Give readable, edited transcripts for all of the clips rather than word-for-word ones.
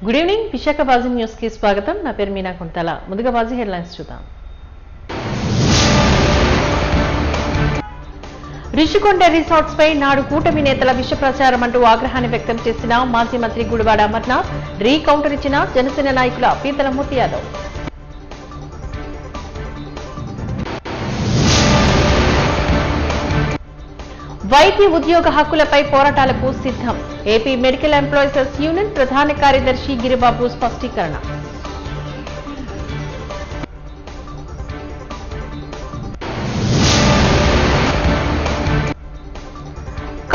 Good evening Visakha Baji news కి స్వాగతం. నా పేరు మీనా కుంతల. ముందుగా బాజీ హెడ్లైన్స్ చూద్దాం. రిషికొండ రిసార్ట్స్ పై నాడు కూటమి నేతల విష ప్రచారం అంటూ ఆగ్రహాన్ని వ్యక్తం చేసిన మాజీ మంత్రి గుడివాడ అమర్నాథ్, కౌంటర్ ఇచ్చిన జనసేన నాయకుల పీతలమూర్తి యాదవ్. వైద్య ఉద్యోగ హక్కులపై పోరాటాలకు సిద్ధం. ఏపీ మెడికల్ ఎంప్లాయీస్ యూనియన్ ప్రధాన కార్యదర్శి గిరిబాబు స్పష్టీకరణ.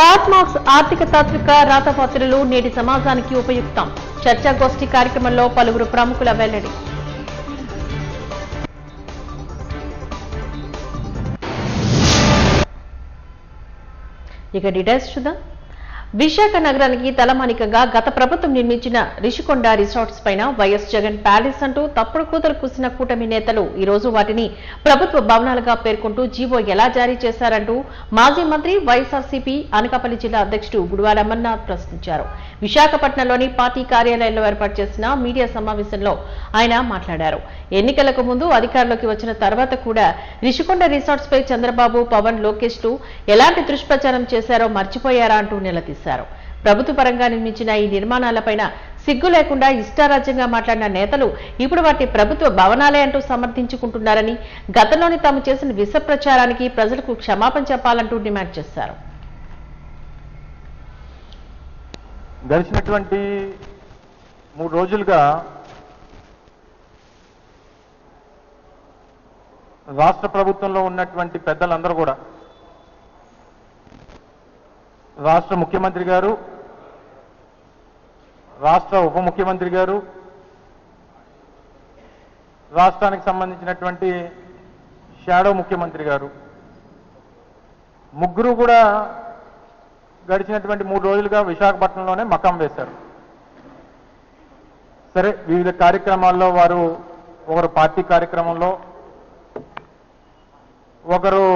కార్మాక్స్ ఆర్థిక తాత్విక రాతపత్రులు నేటి సమాజానికి ఉపయుక్తం. చర్చాగోష్ఠి కార్యక్రమంలో పలువురు ప్రముఖుల వెల్లడి. ఇక డీటెయిల్స్ చూద్దాం. విశాఖ నగరానికి తలమానికంగా గత ప్రభుత్వం నిర్మించిన రిషికొండ రిసార్ట్స్ పైన వైఎస్ జగన్ ప్యాలెస్ అంటూ తప్పుడు కూతలు కూసిన కూటమి నేతలు ఈ రోజు వాటిని ప్రభుత్వ భవనాలుగా పేర్కొంటూ జీవో ఎలా జారీ చేశారంటూ మాజీ మంత్రి వైఎస్ఆర్సీపీ అనకాపల్లి జిల్లా అధ్యక్షుడు గుడివాడ అమర్నాథ్ ప్రశ్నించారు. విశాఖపట్నంలోని పార్టీ కార్యాలయంలో ఏర్పాటు చేసిన మీడియా సమావేశంలో ఆయన మాట్లాడారు. ఎన్నికలకు ముందు అధికారంలోకి వచ్చిన తర్వాత కూడా రిషికొండ రిసార్ట్స్ పై చంద్రబాబు, పవన్, లోకేష్లు ఎలాంటి దుష్ప్రచారం చేశారో మర్చిపోయారా అంటూ నిలదీశారు. ప్రభుత్వ పరంగా నిర్మించిన ఈ నిర్మాణాలపైన సిగ్గు లేకుండా ఇష్టారాజ్యంగా మాట్లాడిన నేతలు ఇప్పుడు వాటి ప్రభుత్వ భవనాలే అంటూ సమర్థించుకుంటున్నారని, గతంలోని తాము చేసిన విష ప్రచారానికి ప్రజలకు క్షమాపణ చెప్పాలంటూ డిమాండ్ చేశారు. గడిచినటువంటి 3 రోజులుగా రాష్ట్ర ప్రభుత్వంలో ఉన్నటువంటి పెద్దలందరూ కూడా, రాష్ట్ర ముఖ్యమంత్రి గారు, రాష్ట్ర ఉప ముఖ్యమంత్రి గారు, రాష్ట్రానికి సంబంధించినటువంటి షాడో ముఖ్యమంత్రి గారు, ముగ్గురు కూడా గడిచినటువంటి 3 రోజులుగా విశాఖపట్నంలోనే మకాం వేశారు. సరే, వివిధ కార్యక్రమాల్లో వారు, ఒకరు పార్టీ కార్యక్రమంలో, ఒకరు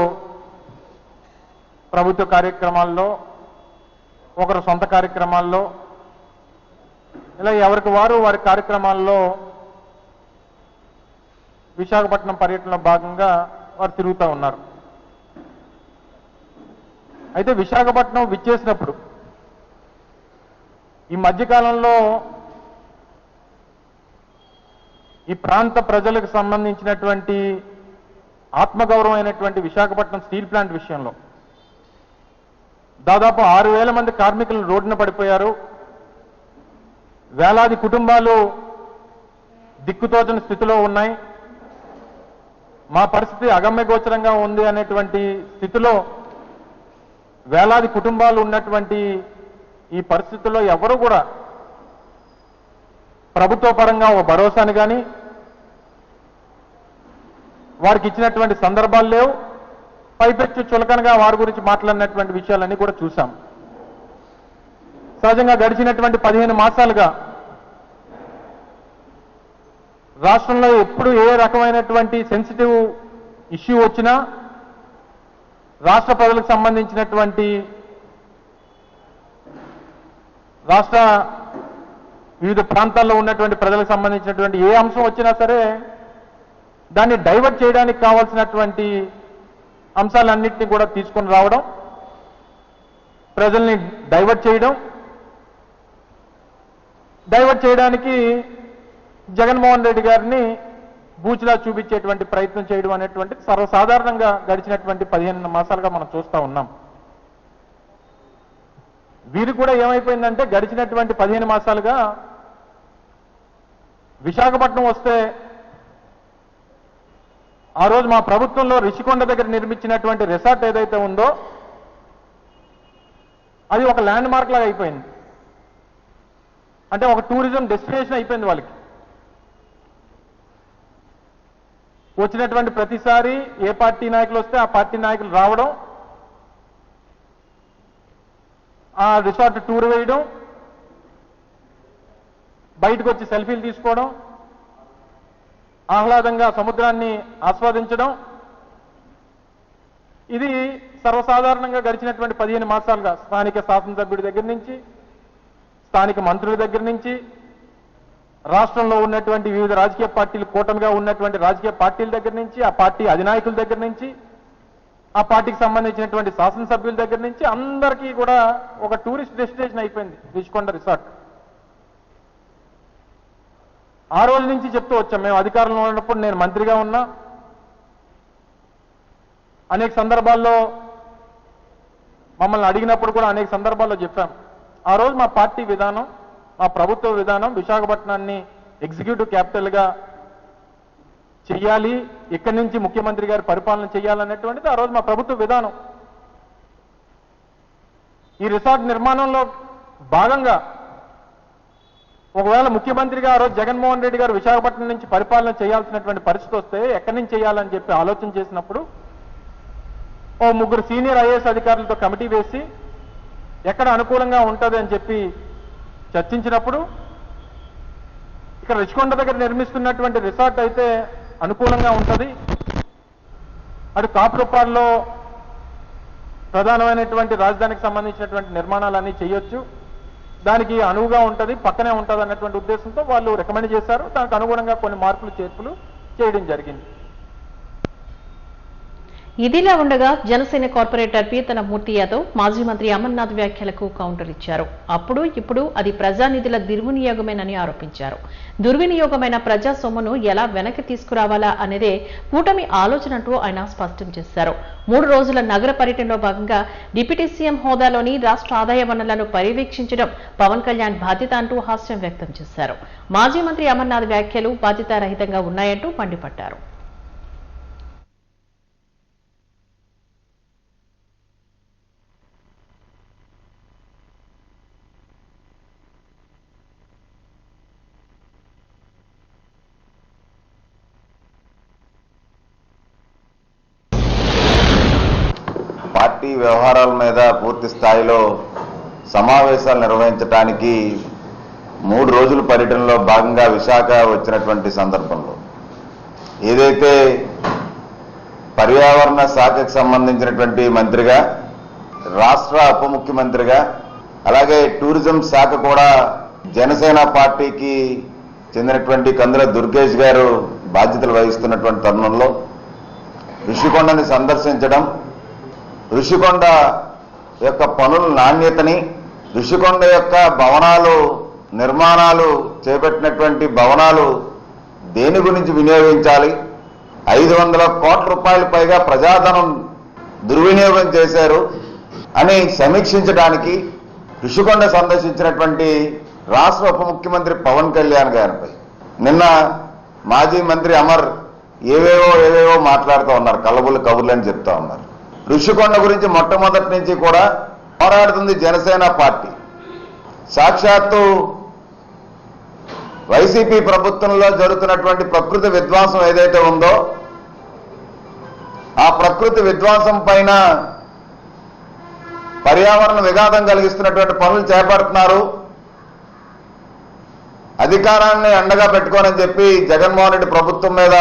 ప్రభుత్వ కార్యక్రమాల్లో, ఒకరు సొంత కార్యక్రమాల్లో, ఇలా ఎవరికి వారు వారి కార్యక్రమాల్లో విశాఖపట్నం పర్యటనలో భాగంగా వారు తిరుగుతూ ఉన్నారు. అయితే విశాఖపట్నం విచ్చేసినప్పుడు ఈ మధ్యకాలంలో ఈ ప్రాంత ప్రజలకు సంబంధించినటువంటి ఆత్మగౌరవం అయినటువంటి విశాఖపట్నం స్టీల్ ప్లాంట్ విషయంలో దాదాపు 6,000 మంది కార్మికులు రోడ్డున పడిపోయారు. వేలాది కుటుంబాలు దిక్కుతోచని స్థితిలో ఉన్నాయి. మా పరిస్థితి అగమ్యగోచరంగా ఉంది అనేటువంటి స్థితిలో వేలాది కుటుంబాలు ఉన్నటువంటి ఈ పరిస్థితుల్లో ఎవరు కూడా ప్రభుత్వ పరంగా ఒక భరోసాని కానీ వారికి ఇచ్చినటువంటి సందర్భాలు లేవు. పైపెచ్చు చులకనగా వారి గురించి మాట్లాడినటువంటి విషయాలన్నీ కూడా చూశాం. సహజంగా గడిచినటువంటి 15 మాసాలుగా రాష్ట్రంలో ఎప్పుడు ఏ రకమైనటువంటి సెన్సిటివ్ ఇష్యూ వచ్చినా రాష్ట్ర ప్రజలకు సంబంధించినటువంటి, రాష్ట్ర వివిధ ప్రాంతాల్లో ఉన్నటువంటి ప్రజలకు సంబంధించినటువంటి ఏ అంశం వచ్చినా సరే దాన్ని డైవర్ట్ చేయడానికి కావాల్సినటువంటి అంశాలన్నింటినీ కూడా తీసుకొని రావడం, ప్రజల్ని డైవర్ట్ చేయడానికి జగన్మోహన్ రెడ్డి గారిని బూచిలా చూపించేటువంటి ప్రయత్నం చేయడం అనేటువంటి సర్వసాధారణంగా గడిచినటువంటి 15 మాసాలుగా మనం చూస్తూ ఉన్నాం. వీరు కూడా ఏమైపోయిందంటే గడిచినటువంటి 15 మాసాలుగా విశాఖపట్నం వస్తే ఆ రోజు మా ప్రభుత్వంలో రిషికొండ దగ్గర నిర్మించినటువంటి రిసార్ట్ ఏదైతే ఉందో అది ఒక ల్యాండ్ మార్క్ లాగా అయిపోయింది. అంటే ఒక టూరిజం డెస్టినేషన్ అయిపోయింది. వాళ్ళకి వచ్చినటువంటి ప్రతిసారి ఏ పార్టీ నాయకులు వస్తే ఆ పార్టీ నాయకులు రావడం, ఆ రిసార్ట్ టూర్ వేయడం, బయటకు వచ్చి సెల్ఫీలు తీసుకోవడం, ఆహ్లాదంగా సముద్రాన్ని ఆస్వాదించడం, ఇది సర్వసాధారణంగా గడిచినటువంటి 15 మాసాలుగా స్థానిక శాసనసభ్యుడి దగ్గర నుంచి, స్థానిక మంత్రుల దగ్గర నుంచి, రాష్ట్రంలో ఉన్నటువంటి వివిధ రాజకీయ పార్టీలు, కూటమిగా ఉన్నటువంటి రాజకీయ పార్టీల దగ్గర నుంచి, ఆ పార్టీ అధినాయకుల దగ్గర నుంచి, ఆ పార్టీకి సంబంధించినటువంటి శాసనసభ్యుల దగ్గర నుంచి అందరికీ కూడా ఒక టూరిస్ట్ డెస్టినేషన్ అయిపోయింది రిషికొండ రిసార్ట్. ఆ రోజు నుంచి చెప్తూ వచ్చాం. మేము అధికారంలో ఉన్నప్పుడు, నేను మంత్రిగా ఉన్నా, అనేక సందర్భాల్లో మమ్మల్ని అడిగినప్పుడు కూడా అనేక సందర్భాల్లో చెప్పాం. ఆ రోజు మా పార్టీ విధానం, మా ప్రభుత్వ విధానం విశాఖపట్నాన్ని ఎగ్జిక్యూటివ్ క్యాపిటల్గా చెయ్యాలి, ఇక్కడి నుంచి ముఖ్యమంత్రి గారి పరిపాలన చేయాలనేటువంటిది ఆ రోజు మా ప్రభుత్వ విధానం. ఈ రిసార్ట్ నిర్మాణంలో భాగంగా ఒకవేళ ముఖ్యమంత్రిగా ఆ రోజు జగన్మోహన్ రెడ్డి గారు విశాఖపట్నం నుంచి పరిపాలన చేయాల్సినటువంటి పరిస్థితి వస్తే ఎక్కడి నుంచి చేయాలని చెప్పి ఆలోచన చేసినప్పుడు ఓ 3 సీనియర్ ఐఏఎస్ అధికారులతో కమిటీ వేసి ఎక్కడ అనుకూలంగా ఉంటుంది అని చెప్పి చర్చించినప్పుడు ఇక్కడ రిషికొండ దగ్గర నిర్మిస్తున్నటువంటి రిసార్ట్ అయితే అనుకూలంగా ఉంటుంది, అటు కాపురుపాడులో ప్రధానమైనటువంటి రాజధానికి సంబంధించినటువంటి నిర్మాణాలన్నీ చేయొచ్చు, దానికి అనువుగా ఉంటుంది, పక్కనే ఉంటుంది అన్నటువంటి ఉద్దేశంతో వాళ్ళు రికమెండ్ చేశారు. దానికి అనుగుణంగా కొన్ని మార్పులు చేర్పులు చేయడం జరిగింది. ఇదిలా ఉండగా జనసేన కార్పొరేటర్ పీతల మూర్తి యాదవ్ మాజీ మంత్రి అమర్నాథ్ వ్యాఖ్యలకు కౌంటర్ ఇచ్చారు. అప్పుడు ఇప్పుడు అది ప్రజానిధుల దుర్వినియోగమేనని ఆరోపించారు. దుర్వినియోగమైన ప్రజా సొమ్మును ఎలా వెనక్కి తీసుకురావాలా అనేదే కూటమి ఆలోచన అంటూ ఆయన స్పష్టం చేశారు. 3 రోజుల నగర పర్యటనలో భాగంగా డిప్యూటీ సీఎం హోదాలోని రాష్ట్ర ఆదాయ వనరులను పర్యవేక్షించడం పవన్ కళ్యాణ్ బాధ్యత అంటూ హాస్యం వ్యక్తం చేశారు. మాజీ మంత్రి అమర్నాథ్ వ్యాఖ్యలు బాధ్యతారహితంగా ఉన్నాయంటూ మండిపడ్డారు. పార్టీ వ్యవహారాల మీద పూర్తి స్థాయిలో సమావేశాలు నిర్వహించడానికి 3 రోజుల పర్యటనలో భాగంగా విశాఖ వచ్చినటువంటి సందర్భంలో ఏదైతే పర్యావరణ శాఖకు సంబంధించినటువంటి మంత్రిగా, రాష్ట్ర ఉప ముఖ్యమంత్రిగా, అలాగే టూరిజం శాఖ కూడా జనసేన పార్టీకి చెందినటువంటి కందుల దుర్గేష్ గారు బాధ్యతలు వహిస్తున్నటువంటి తరుణంలో రిషికొండని సందర్శించడం, రిషికొండ యొక్క పనుల నాణ్యతని, రిషికొండ యొక్క భవనాలు నిర్మాణాలు చేపట్టినటువంటి భవనాలు దేని గురించి వినియోగించాలి, 500 కోట్ల రూపాయల పైగా ప్రజాధనం దుర్వినియోగం చేశారు అని సమీక్షించడానికి రిషికొండ సందర్శించినటువంటి రాష్ట్ర ఉప ముఖ్యమంత్రి పవన్ కళ్యాణ్ గారిపై నిన్న మాజీ మంత్రి అమర్ ఏవేవో మాట్లాడుతూ ఉన్నారు, కల్లబుల్లి కబుర్లు అని చెప్తా ఉన్నారు. రిషికొండ గురించి మొట్టమొదటి నుంచి కూడా పోరాడుతుంది జనసేన పార్టీ. సాక్షాత్తు వైసీపీ ప్రభుత్వంలో జరుగుతున్నటువంటి ప్రకృతి విధ్వంసం ఏదైతే ఉందో ఆ ప్రకృతి విధ్వంసం పైన పర్యావరణ విఘాతం కలిగిస్తున్నటువంటి పనులు చేపడుతున్నారు. అధికారాన్ని అండగా పెట్టుకోనని చెప్పి జగన్మోహన్ రెడ్డి ప్రభుత్వం మీద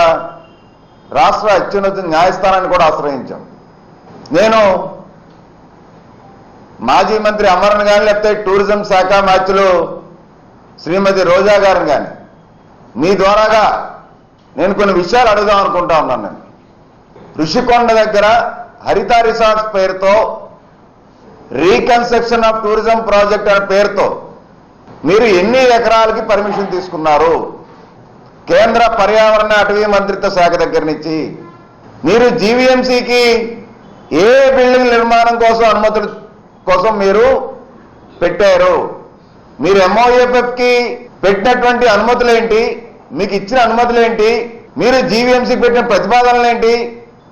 రాష్ట్ర అత్యున్నత న్యాయస్థానాన్ని కూడా ఆశ్రయించాం. నేను మాజీ మంత్రి అమరన్ గాని లేకపోతే టూరిజం శాఖ మంత్రులు శ్రీమతి రోజా గారిని కానీ మీ ద్వారాగా నేను కొన్ని విషయాలు అడుగుదాం అనుకుంటా ఉన్నాను. నేను రిషికొండ దగ్గర హరిత రిసార్ట్స్ పేరుతో రీకన్స్ట్రక్షన్ ఆఫ్ టూరిజం ప్రాజెక్ట్ అనే పేరుతో మీరు ఎన్ని ఎకరాలకి పర్మిషన్ తీసుకున్నారు? కేంద్ర పర్యావరణ అటవీ మంత్రిత్వ శాఖ దగ్గర నుంచి మీరు జీవీఎంసీకి ఏ బిల్డింగ్ నిర్మాణం కోసం అనుమతుల కోసం మీరు పెట్టారు? మీరు ఎంఓఎఫ్ఎఫ్కి పెట్టినటువంటి అనుమతులేంటి? మీకు ఇచ్చిన అనుమతులేంటి? మీరు జీవీఎంసీకి పెట్టిన ప్రతిపాదనలేంటి?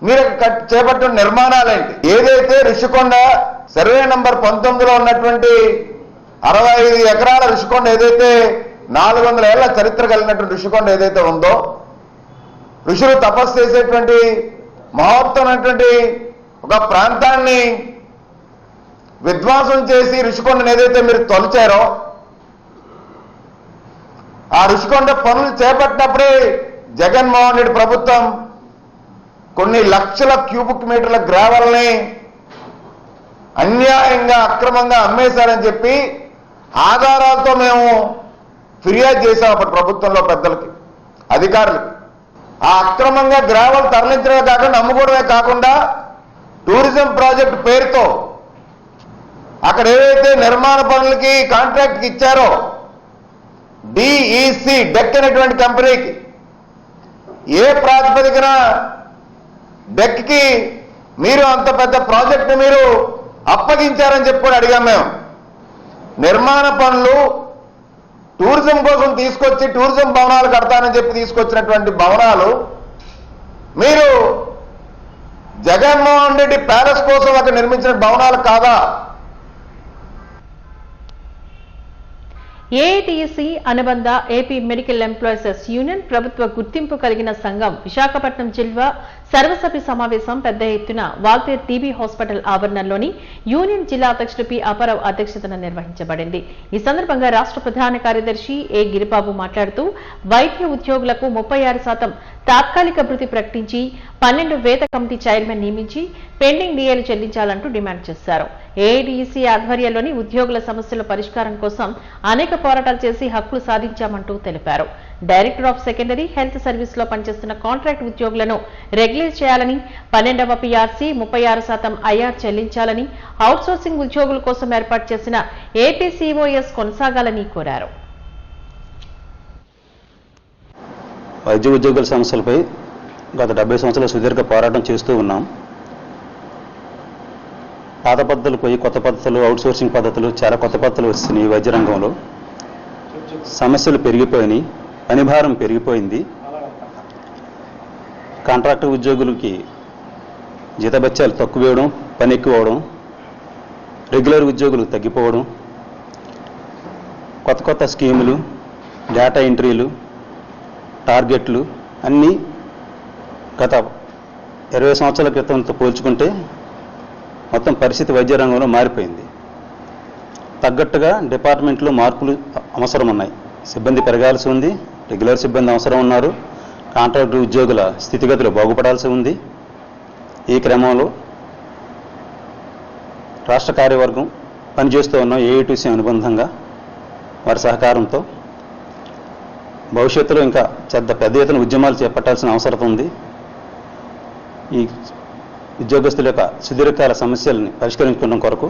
మీరు చేపట్టిన నిర్మాణాలేంటి? ఏదైతే రిషికొండ సర్వే నంబర్ 19లో ఉన్నటువంటి 65 ఎకరాల రిషికొండ ఏదైతే 400 ఏళ్ల చరిత్ర కలిగినటువంటి రిషికొండ ఏదైతే ఉందో, ఋషులు తపస్సు చేసేటువంటి మహోత్తమైనటువంటి ఒక ప్రాంతాన్ని విధ్వంసం చేసి ఋషికొండను ఏదైతే మీరు తొలిచారో ఆ ఋషికొండ పనులు చేపట్టినప్పుడే జగన్మోహన్ రెడ్డి ప్రభుత్వం కొన్ని లక్షల క్యూబిక్ మీటర్ల గ్రావెల్ని అన్యాయంగా అక్రమంగా అమ్మేశారని చెప్పి ఆధారాలతో మేము ఫిర్యాదు చేశాం అప్పటి ప్రభుత్వంలో పెద్దలకి, అధికారులకి. ఆ అక్రమంగా గ్రావెల్ తరలించడమే కాకుండా అమ్ముకోవడమే కాకుండా టూరిజం ప్రాజెక్టు పేరుతో అక్కడ ఏవైతే నిర్మాణ పనులకి కాంట్రాక్ట్కి ఇచ్చారో డిఈసి డెక్ అనేటువంటి కంపెనీకి ఏ ప్రాతిపదికన డెక్కి మీరు అంత పెద్ద ప్రాజెక్టు మీరు అప్పగించారని చెప్పి కూడా అడిగాం మేము. నిర్మాణ పనులు టూరిజం కోసం తీసుకొచ్చి టూరిజం భవనాలు కడతానని చెప్పి తీసుకొచ్చినటువంటి భవనాలు మీరు జగన్మోహన్ రెడ్డి ప్యాలెస్ కోసం అక్కడ నిర్మించిన భవనాలు కాదా? ఏఐటీసీ అనుబంధ ఏపీ మెడికల్ ఎంప్లాయీస్ యూనియన్ ప్రభుత్వ గుర్తింపు కలిగిన సంఘం విశాఖపట్నం జిల్లా సర్వసభ్య సమావేశం పెద్ద ఎత్తున వాల్తేర్ టీబీ హాస్పిటల్ ఆవరణలోని యూనియన్ జిల్లా అధ్యక్షుడు పి అప్పారావు అధ్యక్షతన నిర్వహించబడింది. ఈ సందర్భంగా రాష్ట్ర ప్రధాన కార్యదర్శి ఏ గిరిబాబు మాట్లాడుతూ వైద్య ఉద్యోగులకు 36% తాత్కాలిక భృతి ప్రకటించి 12 వేత కమిటీ చైర్మన్ నియమించి పెండింగ్ డిఏలు చెల్లించాలంటూ డిమాండ్ చేశారు. ఏఐటీసీ ఆధ్వర్యంలోని ఉద్యోగుల సమస్యల పరిష్కారం కోసం అనేక పోరాటాలు చేసి హక్కులు సాధించామంటూ తెలిపారు. Director of secondary health service లో పనిచేస్తున్న కాంట్రాక్ట్ ఉద్యోగులను రెగ్యులర్ చేయాలని, 12వ పీఆర్సీ 36% ఐఆర్ చెల్లించాలని, అవుట్సోర్సింగ్ ఉద్యోగుల కోసం ఏర్పాటు చేసిన ఏపీసీఓఎస్ కొనసాగాలని కోరారు. వైద్య ఉద్యోగుల సమస్యలపై గత 70 సంవత్సరాల సుదీర్ఘ పోరాటం చేస్తూ ఉన్నాం. పాత పద్ధతులు పోయి కొత్త పద్ధతులు, అవుట్సోర్సింగ్ పద్ధతులు, చాలా కొత్త పద్ధతులు వస్తున్నాయి. వైద్య రంగంలో సమస్యలు పెరిగిపోయినాయి, పనిభారం పెరిగిపోయింది. కాంట్రాక్టు ఉద్యోగులకి జీతభత్యాలు తక్కువ ఇవ్వడం, పని ఎక్కువ అవడం, రెగ్యులర్ ఉద్యోగులు తగ్గిపోవడం, కొత్త కొత్త స్కీములు, డేటా ఎంట్రీలు, టార్గెట్లు అన్నీ గత 20 సంవత్సరాల క్రితంతో పోల్చుకుంటే మొత్తం పరిస్థితి వైద్య రంగంలో మారిపోయింది. తగ్గట్టుగా డిపార్ట్మెంట్లో మార్పులు అవసరం ఉన్నాయి. సిబ్బంది పెరగాల్సి ఉంది, రెగ్యులర్ సిబ్బంది అవసరం ఉన్నారు, కాంట్రాక్టు ఉద్యోగుల స్థితిగతులు బాగుపడాల్సి ఉంది. ఈ క్రమంలో రాష్ట్ర కార్యవర్గం పనిచేస్తూ ఉన్న ఏఐటీసీ అనుబంధంగా వారి సహకారంతో భవిష్యత్తులో ఇంకా పెద్ద ఎత్తున ఉద్యమాలు చేపట్టాల్సిన అవసరం ఉంది. ఈ ఉద్యోగస్తుల యొక్క సుదీర్ఘకాల సమస్యల్ని పరిష్కరించుకోవడం కొరకు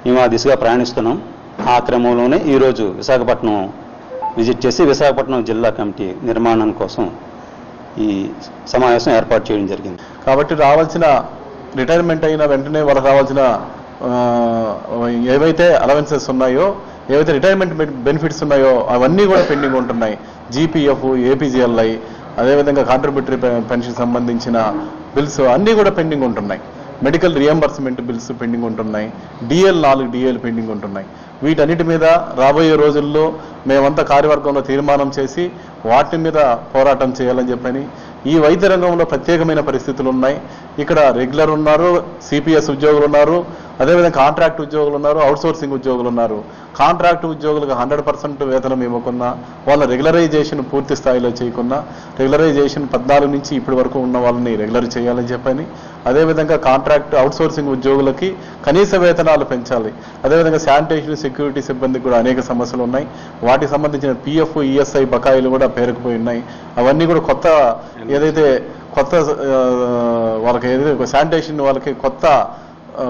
మేము ఆ దిశగా ప్రయాణిస్తున్నాం. ఆ క్రమంలోనే ఈరోజు విశాఖపట్నం విజిట్ చేసి విశాఖపట్నం జిల్లా కమిటీ నిర్మాణం కోసం ఈ సమావేశం ఏర్పాటు చేయడం జరిగింది. కాబట్టి రావాల్సిన రిటైర్మెంట్ అయిన వెంటనే వాళ్ళకి రావాల్సిన ఏవైతే అలవెన్సెస్ ఉన్నాయో, ఏవైతే రిటైర్మెంట్ బెనిఫిట్స్ ఉన్నాయో అవన్నీ కూడా పెండింగ్ ఉంటున్నాయి. జీపీఎఫ్, ఏపీజీఎల్ఐ, అదేవిధంగా కాంట్రిబ్యూటరీ పెన్షన్ సంబంధించిన బిల్స్ అన్నీ కూడా పెండింగ్ ఉంటున్నాయి. మెడికల్ రియంబర్స్మెంట్ బిల్స్ పెండింగ్ ఉంటున్నాయి. 4 డిఏలు పెండింగ్ ఉంటున్నాయి. వీటన్నిటి మీద రాబోయే రోజుల్లో మేమంతా కార్యవర్గంలో తీర్మానం చేసి వాటి మీద పోరాటం చేయాలని చెప్పని. ఈ వైద్య రంగంలో ప్రత్యేకమైన పరిస్థితులు ఉన్నాయి. ఇక్కడ రెగ్యులర్ ఉన్నారు, సిపిఎస్ ఉద్యోగులు ఉన్నారు, అదేవిధంగా కాంట్రాక్ట్ ఉద్యోగులు ఉన్నారు, అవుట్సోర్సింగ్ ఉద్యోగులు ఉన్నారు. కాంట్రాక్ట్ ఉద్యోగులకు 100% వేతనం ఇవ్వకున్నా, వాళ్ళ రెగ్యులరైజేషన్ పూర్తి స్థాయిలో చేయకున్నా, రెగ్యులరైజేషన్ 14 నుంచి ఇప్పటి వరకు ఉన్న వాళ్ళని రెగ్యులర్ చేయాలని చెప్పని, అదేవిధంగా కాంట్రాక్ట్ అవుట్సోర్సింగ్ ఉద్యోగులకి కనీస వేతనాలు పెంచాలి. అదేవిధంగా శానిటేషన్, సెక్యూరిటీ సిబ్బందికి కూడా అనేక సమస్యలు ఉన్నాయి. వాటికి సంబంధించిన పిఎఫ్, ఈఎస్ఐ బకాయిలు కూడా పేరుకుపోయి ఉన్నాయి. అవన్నీ కూడా కొత్త వాళ్ళకి ఏదైతే శానిటేషన్ వాళ్ళకి కొత్త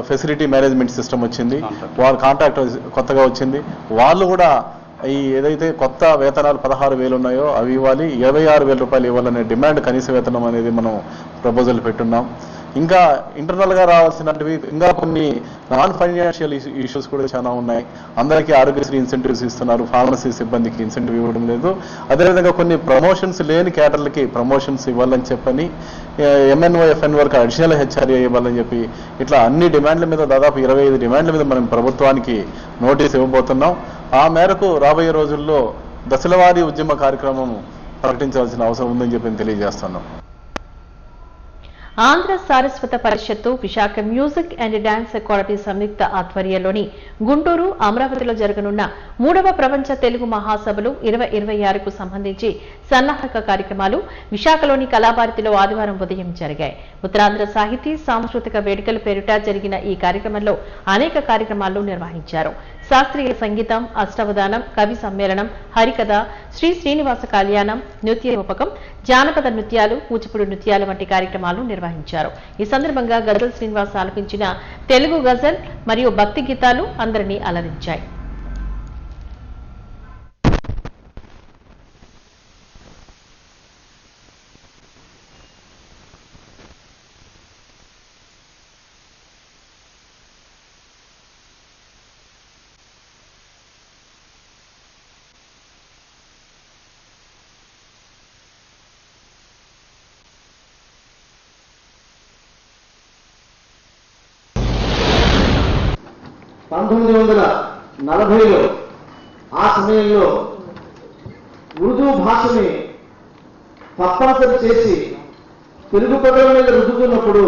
ఫెసిలిటీ మేనేజ్మెంట్ సిస్టమ్ వచ్చింది, వాళ్ళ కాంట్రాక్ట్ కొత్తగా వచ్చింది. వాళ్ళు కూడా ఈ ఏదైతే కొత్త వేతనాలు 16,000 ఉన్నాయో అవి ఇవ్వాలి, 26,000 రూపాయలు ఇవ్వాలనే డిమాండ్ కనీస వేతనం అనేది మనం ప్రపోజల్ పెట్టున్నాం. ఇంకా ఇంటర్నల్గా రావాల్సినవి ఇంకా కొన్ని నాన్ ఫైనాన్షియల్ ఇష్యూస్ కూడా చాలా ఉన్నాయి. అందరికీ ఆరోగ్యశ్రీ ఇన్సెంటివ్స్ ఇస్తున్నారు, ఫార్మసీ సిబ్బందికి ఇన్సెంటివ్ ఇవ్వడం లేదు. అదేవిధంగా కొన్ని ప్రమోషన్స్ లేని క్యాటర్లకి ప్రమోషన్స్ ఇవ్వాలని చెప్పని, ఎంఎన్ఓ, ఎఫ్ఎన్ఓకి అడిషనల్ హెచ్ఆర్ఏ ఇవ్వాలని చెప్పి, ఇట్లా అన్ని డిమాండ్ల మీద దాదాపు 25 డిమాండ్ల మీద మనం ప్రభుత్వానికి నోటీస్ ఇవ్వబోతున్నాం. ఆ మేరకు రాబోయే రోజుల్లో దశలవారీ ఉద్యమ కార్యక్రమం ప్రకటించాల్సిన అవసరం ఉందని చెప్పి తెలియజేస్తున్నాం. ఆంధ్ర సారస్వత పరిషత్తు Visakha music and dance academy సంయుక్త ఆధ్వర్యంలోని గుంటూరు, అమరావతిలో జరగనున్న 3వ ప్రపంచ తెలుగు మహాసభలు 2026కు సంబంధించి సన్నాహక కార్యక్రమాలు విశాఖలోని కళాభారతిలో ఆదివారం ఉదయం జరిగాయి. ఉత్తరాంధ్ర సాహితీ సాంస్కృతిక వేడుకల పేరిట జరిగిన ఈ కార్యక్రమంలో అనేక కార్యక్రమాలు నిర్వహించారు. శాస్త్రీయ సంగీతం, అష్టావధానం, కవి సమ్మేళనం, హరికథ, శ్రీ శ్రీనివాస కళ్యాణం, నృత్య రూపకం, జానపద నృత్యాలు, కూచిపూడి నృత్యాలు వంటి కార్యక్రమాలు నిర్వహించారు. ఈ సందర్భంగా గజల్ శ్రీనివాస్ ఆలపించిన తెలుగు గజల్ మరియు భక్తి గీతాలు అందరినీ అలరించాయి. (1940లో) ఆ సమయంలో ఉర్దూ భాషని తప్పనిసరి చేసి తెలుగు ప్రజల మీద రుద్దుతున్నప్పుడు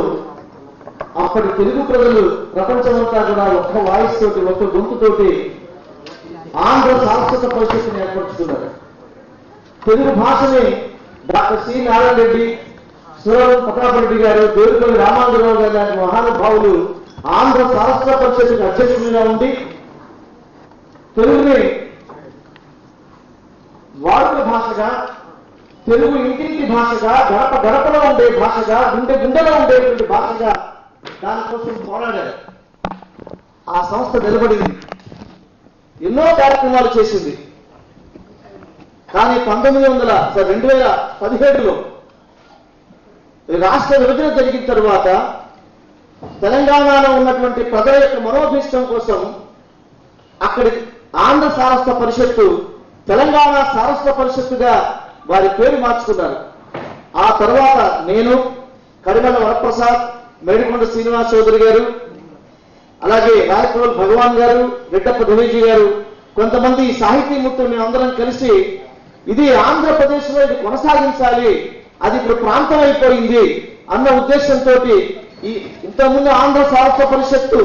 అప్పటి తెలుగు ప్రజలు ప్రపంచమంతా కూడా ఒక్క వాయిస్ తోటి, ఒక్క గొంతుతోటి ఆంధ్ర సారస్వత పరిషత్తుని ఏర్పరుచుకున్నారు. తెలుగు భాషని డాక్టర్ సి నారాయణ రెడ్డి, సురవరం ప్రతాపరెడ్డి గారు, దేవుపల్లి రామాంజరావు గారు లాంటి మహానుభావులు ఆంధ్ర సారస్వత పరిషత్తుకి అధ్యక్షుడిగా ఉండి తెలుగుని వాడుక భాషగా, తెలుగు ఇంటింటి భాషగా, గడప గడపలో ఉండే భాషగా, గుండె గుండెలో ఉండేటువంటి భాషగా దానికోసం పోరాడారు. ఆ సంస్థ నిలబడింది, ఎన్నో కార్యక్రమాలు చేసింది. కానీ 2017లో రాష్ట్ర విభజన జరిగిన తరువాత తెలంగాణలో ఉన్నటువంటి ప్రజల యొక్క మనోభీష్టం కోసం అక్కడి ఆంధ్ర సారస్వత పరిషత్తు తెలంగాణ సారస్వత పరిషత్తుగా వారి పేరు మార్చుకున్నారు. ఆ తర్వాత నేను, కరిమల వరప్రసాద్, మేడికొండ శ్రీనివాస్ చౌదరి గారు, అలాగే రాయప్రోల్ భగవాన్ గారు, రెడ్డప్ప ధవేజీ గారు, కొంతమంది సాహితీమూర్తులు మేము అందరం కలిసి ఇది ఆంధ్రప్రదేశ్లో ఇది కొనసాగించాలి, అది ఇప్పుడు ప్రాంతం అయిపోయింది అన్న ఉద్దేశంతో ఇంతకుముందు ఆంధ్ర సారస్వత పరిషత్తు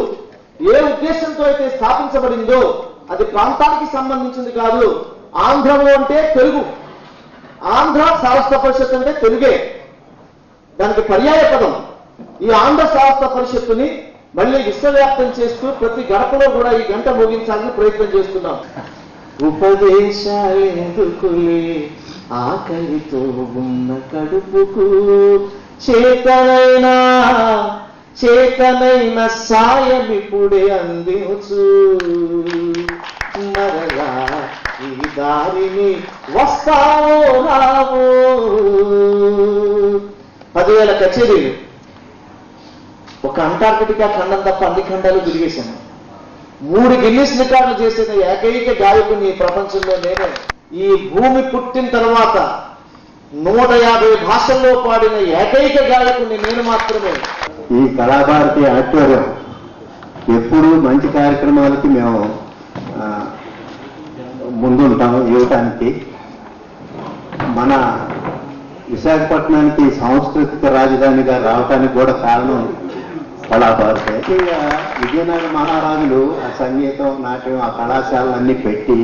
ఏ ఉద్దేశంతో అయితే స్థాపించబడిందో అది ప్రాంతానికి సంబంధించింది కాదు. ఆంధ్రము అంటే తెలుగు, ఆంధ్ర సారస్వత పరిషత్ అంటే తెలుగే, దానికి పర్యాయ పదం. ఈ ఆంధ్ర సారస్వత పరిషత్తుని మళ్ళీ విశ్వవ్యాప్తం చేస్తూ ప్రతి గడపలో కూడా ఈ గంట మోగించాలని ప్రయత్నం చేస్తున్నాం. ఉపదేశాలెందుకులే ఆకలితో ఉన్న కడుపుకు, చేతనైన సాయం ఇప్పుడే అందించు, మరలా ఈ దారిని వస్తావో రావో. 10,000 కచేరీలు, ఒక అంటార్కిటికా ఖండం తప్ప అన్ని ఖండాలు తిరిగేశాను. 3 గిన్నిస్ రికార్డులు చేసిన ఏకైక గాయకుని ఈ ప్రపంచంలో నేనే. ఈ భూమి పుట్టిన తర్వాత 150 భాషల్లో పాడిన ఏకైక గాయకుని నేను మాత్రమే. ఈ కళాభారతి ఆడిటోరియం ఎప్పుడూ మంచి కార్యక్రమాలకి మేము ముందుంటాం ఇవ్వటానికి. మన విశాఖపట్నానికి సాంస్కృతిక రాజధానిగా రావటానికి కూడా కారణం కళాభారతి. ముఖ్యంగా విజయనగర మహారాజులు ఆ సంగీతం, నాట్యం, ఆ కళాశాలన్నీ పెట్టి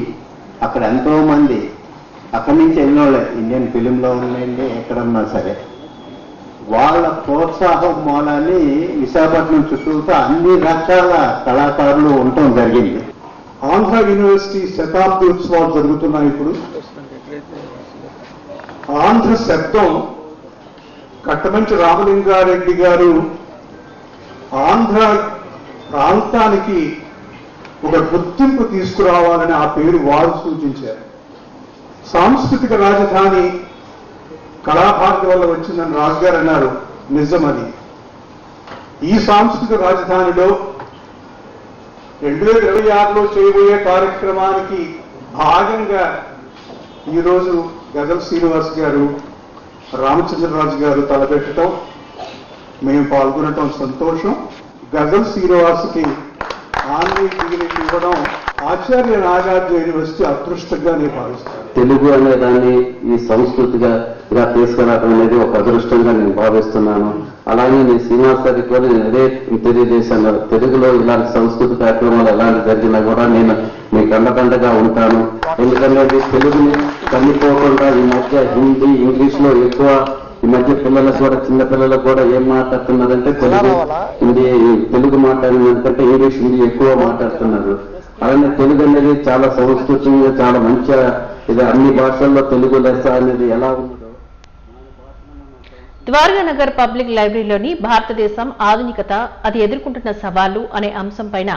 అక్కడ ఎంతో మంది అక్కడి నుంచి వెళ్ళినోళ్ళే, ఇండియన్ ఫిలింలో ఉండండి ఎక్కడన్నా సరే, వాళ్ళ ప్రోత్సాహం మూలాన్ని విశాఖపట్నం చుట్టూతో అన్ని రకాల కళాకారులు ఉండటం జరిగింది. ఆంధ్ర యూనివర్సిటీ శతాబ్ది ఉత్సవాలు జరుగుతున్నాయి. ఇప్పుడు ఆంధ్ర శబ్దం కట్టమంచి రామలింగారెడ్డి గారు ఆంధ్ర ప్రాంతానికి ఒక గుర్తింపు తీసుకురావాలని ఆ పేరు వారు సూచించారు. సాంస్కృతిక రాజధాని కళాభారతి వల్ల వచ్చిందని రాజు గారు అన్నారు. నిజమది. ఈ సాంస్కృతిక రాజధానిలో 2026లో చేయబోయే కార్యక్రమానికి భాగంగా ఈరోజు గజల్ శ్రీనివాస్ గారు, రామచంద్రరాజు గారు తలపెట్టడం, మేము పాల్గొనటం సంతోషం. గజల్ శ్రీనివాస్కి ఆన్లైన్ డిగ్రీ ఇవ్వడం ఆచార్య నాగార్జున యూనివర్సిటీ అదృష్టంగా నేను భావిస్తాను. తెలుగు అనే దాన్ని ఈ సంస్కృతిగా తీసుకురావడం అనేది ఒక అదృష్టంగా నేను భావిస్తున్నాను. అలాగే నేను శ్రీనివాస్ గారికి కూడా నేను అదే తెలియజేశాను, తెలుగులో ఇలాంటి సంస్కృతి కార్యక్రమాలు ఎలాంటి జరిగినా కూడా నేను మీకు అండదండగా ఉంటాను. ఎందుకంటే తెలుగుని కమ్మిపోకుండా ఈ మధ్య హిందీ, ఇంగ్లీష్లో ఎక్కువ ఈ మధ్య పిల్లలకు కూడా, చిన్న పిల్లలకు కూడా ఏం మాట్లాడుతున్నారంటే తెలుగు మాట్లాడినంటే ఇంగ్లీష్, హిందీ ఎక్కువ మాట్లాడుతున్నారు. అలానే తెలుగు అనేది చాలా సంస్కృతంగా చాలా మంచిగా, ఇది అన్ని భాషల్లో తెలుగు లెస్స అనేది ఎలా ఉందో. ద్వారకానగర్ పబ్లిక్ లైబ్రరీలోని భారతదేశం ఆధునికత, అది ఎదుర్కొంటున్న సవాళ్లు అనే అంశంపైన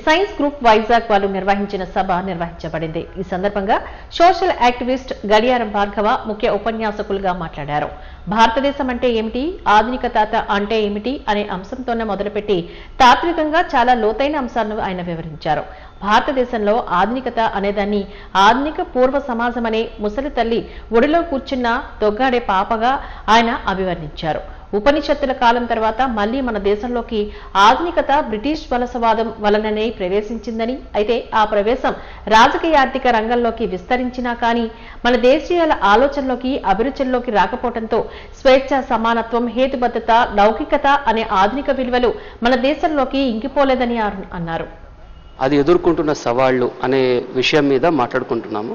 సైన్స్ గ్రూప్ వైజాగ్ వాళ్ళు నిర్వహించిన సభ నిర్వహించబడింది. ఈ సందర్భంగా సోషల్ యాక్టివిస్ట్ గడియారం భార్గవ ముఖ్య ఉపన్యాసకులుగా మాట్లాడారు. భారతదేశం అంటే ఏమిటి, ఆధునికత అంటే ఏమిటి అనే అంశంతోనే మొదలుపెట్టి తాత్వికంగా చాలా లోతైన అంశాలను ఆయన వివరించారు. భారతదేశంలో ఆధునికత అనేదాన్ని ఆధునిక పూర్వ సమాజం అనే ముసలి తల్లి ఒడిలో కూర్చున్న దొగ్గాడే పాపగా ఆయన అభివర్ణించారు. ఉపనిషత్తుల కాలం తర్వాత మళ్లీ మన దేశంలోకి ఆధునికత బ్రిటిష్ వలసవాదం వలననే ప్రవేశించిందని, అయితే ఆ ప్రవేశం రాజకీయ ఆర్థిక రంగంలోకి విస్తరించినా కానీ మన దేశీయుల ఆలోచనలోకి, అభిరుచుల్లోకి రాకపోవడంతో స్వేచ్ఛ, సమానత్వం, హేతుబద్ధత, లౌకికత అనే ఆధునిక విలువలు మన దేశంలోకి ఇంకిపోలేదని అన్నారు. అది ఎదుర్కొంటున్న సవాళ్లు అనే విషయం మీద మాట్లాడుకుంటున్నాము.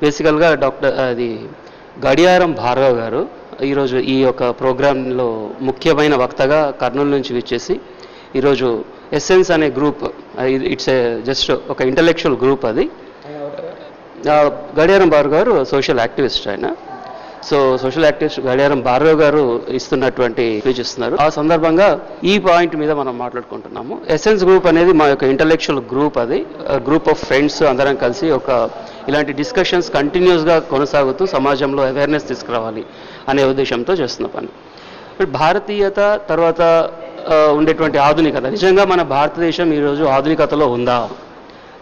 బేసికల్గా గడియారం భార్గవ గారు ఈరోజు ఈ యొక్క ప్రోగ్రాంలో ముఖ్యమైన వక్తగా కర్నూలు నుంచి విచ్చేసి ఈరోజు ఎస్సెన్స్ అనే గ్రూప్, ఇట్స్ జస్ట్ ఒక ఇంటలెక్చువల్ గ్రూప్. అది గడియారం భార్గవ గారు సోషల్ యాక్టివిస్ట్. ఆయన సోషల్ యాక్టివిస్ట్ గడియారం భార్గవ గారు ఇస్తున్నటువంటి స్పీచ్ ఇస్తున్నారు. ఆ సందర్భంగా ఈ పాయింట్ మీద మనం మాట్లాడుకుంటున్నాము. ఎసెన్స్ గ్రూప్ అనేది మా యొక్క ఇంటలెక్చువల్ గ్రూప్. అది గ్రూప్ ఆఫ్ ఫ్రెండ్స్ అందరం కలిసి ఇలాంటి డిస్కషన్స్ కంటిన్యూస్గా కొనసాగుతూ సమాజంలో అవేర్నెస్ తీసుకురావాలి అనే ఉద్దేశంతో చేస్తున్న పని. భారతీయత తర్వాత ఉండేటువంటి ఆధునికత, నిజంగా మన భారతదేశం ఈరోజు ఆధునికతలో ఉందా?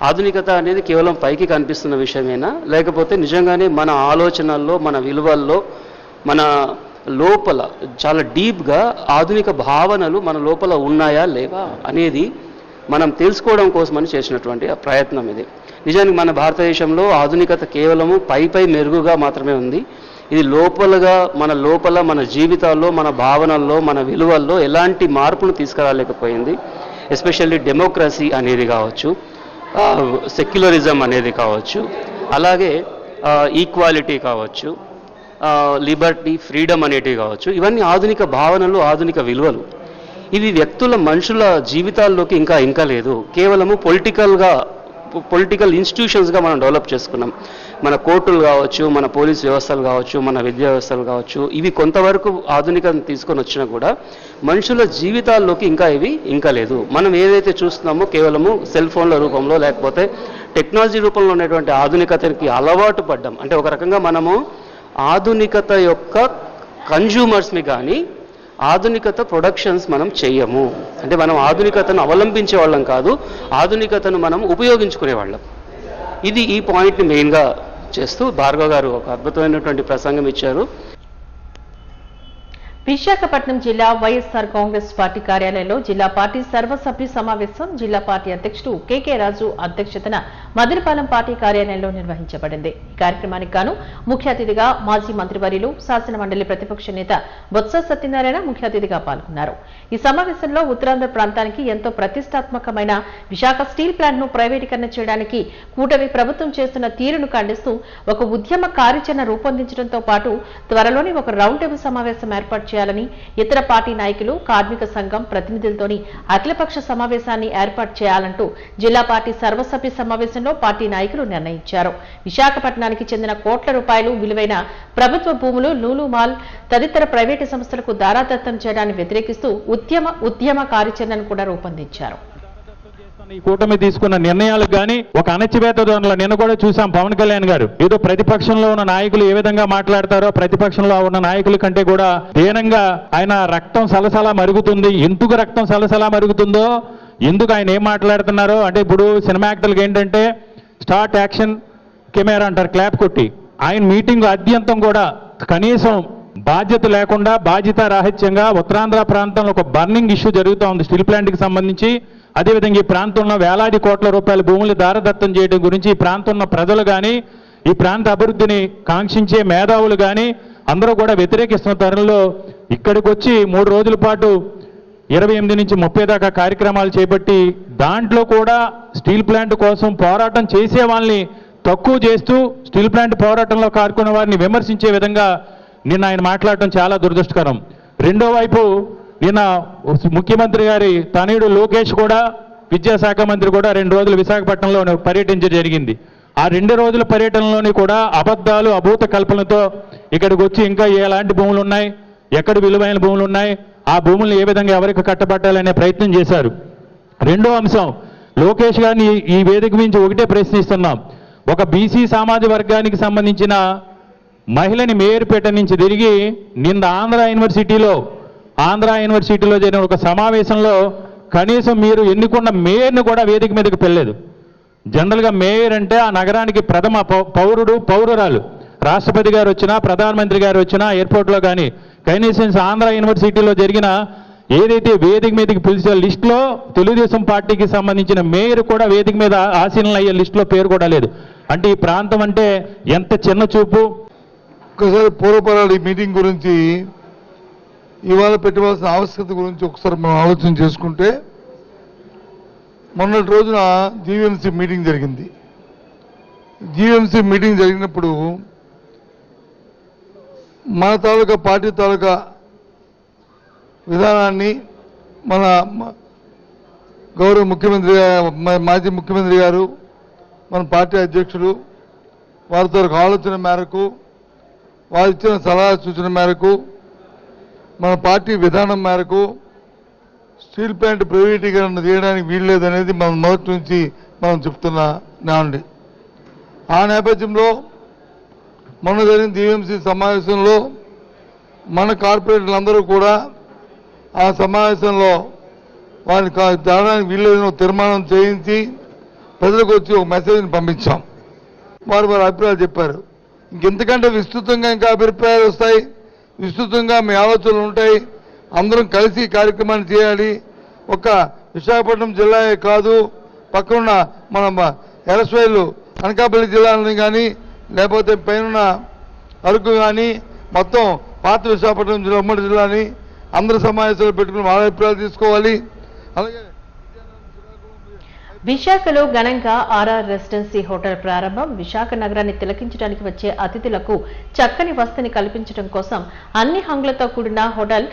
ఆధునికత అనేది కేవలం పైకి కనిపిస్తున్న విషయమేనా, లేకపోతే నిజంగానే మన ఆలోచనల్లో, మన విలువల్లో, మన లోపల చాలా డీప్గా ఆధునిక భావనలు మన లోపల ఉన్నాయా లేవా అనేది మనం తెలుసుకోవడం కోసమని చేసినటువంటి ఆ ప్రయత్నం ఇది. నిజానికి మన భారతదేశంలో ఆధునికత కేవలము పై మెరుగుగా మాత్రమే ఉంది. ఇది లోపల మన జీవితాల్లో, మన భావనల్లో, మన విలువల్లో ఎలాంటి మార్పును తీసుకురాలేకపోయింది. ఎస్పెషల్లీ డెమోక్రసీ అనేది కావచ్చు, సెక్యులరిజం అనేది కావచ్చు, అలాగే ఈక్వాలిటీ కావచ్చు, లిబర్టీ, ఫ్రీడమ్ అనేటివి కావచ్చు. ఇవన్నీ ఆధునిక భావనలు, ఆధునిక విలువలు. ఇవి మనుషుల జీవితాల్లోకి ఇంకా లేదు. కేవలము పొలిటికల్ ఇన్స్టిట్యూషన్స్గా మనం డెవలప్ చేసుకున్నాం. మన కోర్టులు కావచ్చు, మన పోలీస్ వ్యవస్థలు కావచ్చు, మన విద్యా వ్యవస్థలు కావచ్చు, ఇవి కొంతవరకు ఆధునికత తీసుకొని వచ్చినా కూడా మనుషుల జీవితాల్లోకి ఇంకా లేదు. మనం ఏదైతే చూస్తున్నామో కేవలము సెల్ ఫోన్ల రూపంలో, లేకపోతే టెక్నాలజీ రూపంలో ఉన్నటువంటి ఆధునికతకి అలవాటు పడ్డాం. అంటే ఒక రకంగా మనము ఆధునికత యొక్క కన్జ్యూమర్స్ని కానీ ఆధునికత ప్రొడక్షన్స్ మనం చెయ్యము. అంటే మనం ఆధునికతను అవలంబించే వాళ్ళం కాదు, ఆధునికతను మనం ఉపయోగించుకునే వాళ్ళం. ఇది ఈ పాయింట్ని మెయిన్గా చేస్తూ భార్గవ గారు ఒక అద్భుతమైనటువంటి ప్రసంగం ఇచ్చారు. విశాఖపట్నం జిల్లా వైఎస్ఆర్ కాంగ్రెస్ పార్టీ కార్యాలయంలో జిల్లా పార్టీ సర్వసభ్య సమావేశం జిల్లా పార్టీ అధ్యక్షుడు కెకే రాజు అధ్యక్షతన మదిరిపాలెం పార్టీ కార్యాలయంలో నిర్వహించబడింది. ఈ కార్యక్రమానికి గాను ముఖ్య అతిథిగా మాజీ మంత్రివర్యులు, శాసన మండలి ప్రతిపక్ష నేత బొత్స సత్యనారాయణ ముఖ్య అతిథిగా పాల్గొన్నారు. ఈ సమావేశంలో ఉత్తరాంధ్ర ప్రాంతానికి ఎంతో ప్రతిష్టాత్మకమైన విశాఖ స్టీల్ ప్లాంట్ ను ప్రైవేటీకరణ చేయడానికి కూటమి ప్రభుత్వం చేస్తున్న తీరును ఖండిస్తూ ఒక ఉద్యమ కార్యాచరణ రూపొందించడంతో పాటు త్వరలోనే ఒక రౌండ్ టేబుల్ సమావేశం ఏర్పాటు చేయాలని, ఇతర పార్టీ నాయకులు, కార్మిక సంఘం ప్రతినిధులతోని అఖిలపక్ష సమావేశాన్ని ఏర్పాటు చేయాలంటూ జిల్లా పార్టీ సర్వసభ్య సమావేశంలో పార్టీ నాయకులు నిర్ణయించారు. విశాఖపట్నానికి చెందిన కోట్ల రూపాయలు విలువైన ప్రభుత్వ భూములు లూలు మాల్ తదితర ప్రైవేటు సంస్థలకు దారాదత్తం చేయడాన్ని వ్యతిరేకిస్తూ ఉద్యమ కార్యాచరణను కూడా రూపొందించారు. ఈ కూటమి తీసుకున్న నిర్ణయాలకు కానీ ఒక అణచివేత ధోరణిలో నిన్న కూడా చూసాం. పవన్ కళ్యాణ్ గారు ఏదో ప్రతిపక్షంలో ఉన్న నాయకులు ఏ విధంగా మాట్లాడతారో, ప్రతిపక్షంలో ఉన్న నాయకుల కంటే కూడా దీనంగా ఆయన రక్తం సలసలా మరుగుతుంది. ఎందుకు రక్తం సలసలా మరుగుతుందో, ఎందుకు ఆయన ఏం మాట్లాడుతున్నారో అంటే ఇప్పుడు సినిమా యాక్టర్లకు ఏంటంటే స్టార్ట్ యాక్షన్ కెమెరా అంటారు, క్లాప్ కొట్టి. ఆయన మీటింగ్ అద్యంతం కూడా కనీసం బాధ్యత లేకుండా, బాధ్యత రాహిత్యంగా ఉత్తరాంధ్ర ప్రాంతంలో ఒక బర్నింగ్ ఇష్యూ జరుగుతూ ఉంది స్టీల్ ప్లాంట్కి సంబంధించి. అదేవిధంగా ఈ ప్రాంతంలో వేలాది కోట్ల రూపాయల భూములు దారదత్తం చేయడం గురించి ఈ ప్రాంతంలో ప్రజలు కానీ ఈ ప్రాంత అభివృద్ధిని కాంక్షించే మేధావులు కానీ అందరూ కూడా వ్యతిరేకిస్తున్న తరుణంలో ఇక్కడికి వచ్చి 3 రోజుల పాటు 28 నుంచి 30 దాకా కార్యక్రమాలు చేపట్టి దాంట్లో కూడా స్టీల్ ప్లాంట్ కోసం పోరాటం చేసే వాళ్ళని తక్కువ చేస్తూ స్టీల్ ప్లాంట్ పోరాటంలో పాల్గొన్న వారిని విమర్శించే విధంగా నిన్న ఆయన మాట్లాడటం చాలా దురదృష్టకరం. రెండో వైపు నిన్న ముఖ్యమంత్రి గారి తనయుడు లోకేష్ కూడా విద్యాశాఖ మంత్రి కూడా 2 రోజులు విశాఖపట్నంలో పర్యటించడం జరిగింది. ఆ 2 రోజుల పర్యటనలోని కూడా అబద్ధాలు అభూత కల్పనలతో ఇక్కడికి వచ్చి ఇంకా ఎలాంటి భూములు ఉన్నాయి, ఎక్కడ విలువైన భూములు ఉన్నాయి, ఆ భూములను ఏ విధంగా ఎవరికి కట్టబట్టాలనే ప్రయత్నం చేశారు. రెండో అంశం, లోకేష్ గారిని ఈ వేదిక నుంచి ఒకటే ప్రశ్నిస్తున్నాం. ఒక బీసీ సామాజిక వర్గానికి సంబంధించిన మహిళని మేయర్పేట నుంచి తిరిగి నిన్న ఆంధ్ర యూనివర్సిటీలో జరిగిన ఒక సమావేశంలో కనీసం మీరు ఎన్నుకున్న మేయర్ను కూడా వేదిక మీదకి పెళ్ళలేదు. జనరల్గా మేయర్ అంటే ఆ నగరానికి ప్రథమ పౌరురాలు. రాష్ట్రపతి గారు వచ్చినా, ప్రధానమంత్రి గారు వచ్చినా ఎయిర్పోర్ట్లో కానీ కనీసం ఆంధ్ర యూనివర్సిటీలో జరిగిన ఏదైతే వేదిక మీదకి పిలిచే లిస్టులో తెలుగుదేశం పార్టీకి సంబంధించిన మేయర్ కూడా వేదిక మీద ఆసీనులు అయ్యే లిస్టులో పేరు కూడా లేదు. అంటే ఈ ప్రాంతం అంటే ఎంత చిన్న చూపు. ఒకసారి పూర్వపరాలు ఈ మీటింగ్ గురించి ఇవాళ పెట్టవలసిన ఆవశ్యకత గురించి ఒకసారి మనం ఆలోచన చేసుకుంటే, మొన్నటి రోజున జీవీఎంసీ మీటింగ్ జరిగింది. జీవీఎంసీ మీటింగ్ జరిగినప్పుడు మన తాలూకా పార్టీ తాలూకా విధానాన్ని మన గౌరవ ముఖ్యమంత్రి మాజీ ముఖ్యమంత్రి గారు, మన పార్టీ అధ్యక్షులు వారితో ఆలోచన మేరకు, వారు ఇచ్చిన సలహా సూచన మేరకు, మన పార్టీ విధానం మేరకు స్టీల్ ప్లాంట్ ప్రైవేటీకరణ చేయడానికి వీల్లేదనేది మనం మొదటి నుంచి మనం చెప్తున్నామండి. ఆ నేపథ్యంలో మొన్న జరిగిన జీవీఎంసీ సమావేశంలో మన కార్పొరేటర్లందరూ కూడా ఆ సమావేశంలో వారిని జరగడానికి వీల్లేదని తీర్మానం చేయించి ప్రజలకు వచ్చి ఒక మెసేజ్ని పంపించాం. వారు అభిప్రాయాలు చెప్పారు. ఇంకెంతకంటే విస్తృతంగా ఇంకా అభిప్రాయాలు వస్తాయి, విస్తృతంగా మీ ఆలోచనలు ఉంటాయి. అందరం కలిసి కార్యక్రమాన్ని చేయాలి. ఒక విశాఖపట్నం జిల్లాయే కాదు, పక్కనున్న మన ఎరస్వైలు అనకాపల్లి జిల్లాలని కానీ లేకపోతే పైన అరకు కానీ మొత్తం పాత విశాఖపట్నం జిల్లా ఉమ్మడి జిల్లాని అందరి సమావేశాలు పెట్టుకుని వాళ్ళ అభిప్రాయాలు తీసుకోవాలి. అలాగే విశాఖలో ఘనంగా ఆర్ఆర్ రెసిడెన్సీ హోటల్ ప్రారంభం. విశాఖ నగరాన్ని తిలకించడానికి వచ్చే అతిథులకు చక్కని వసతిని కల్పించడం కోసం అన్ని హంగులతో కూడిన హోటల్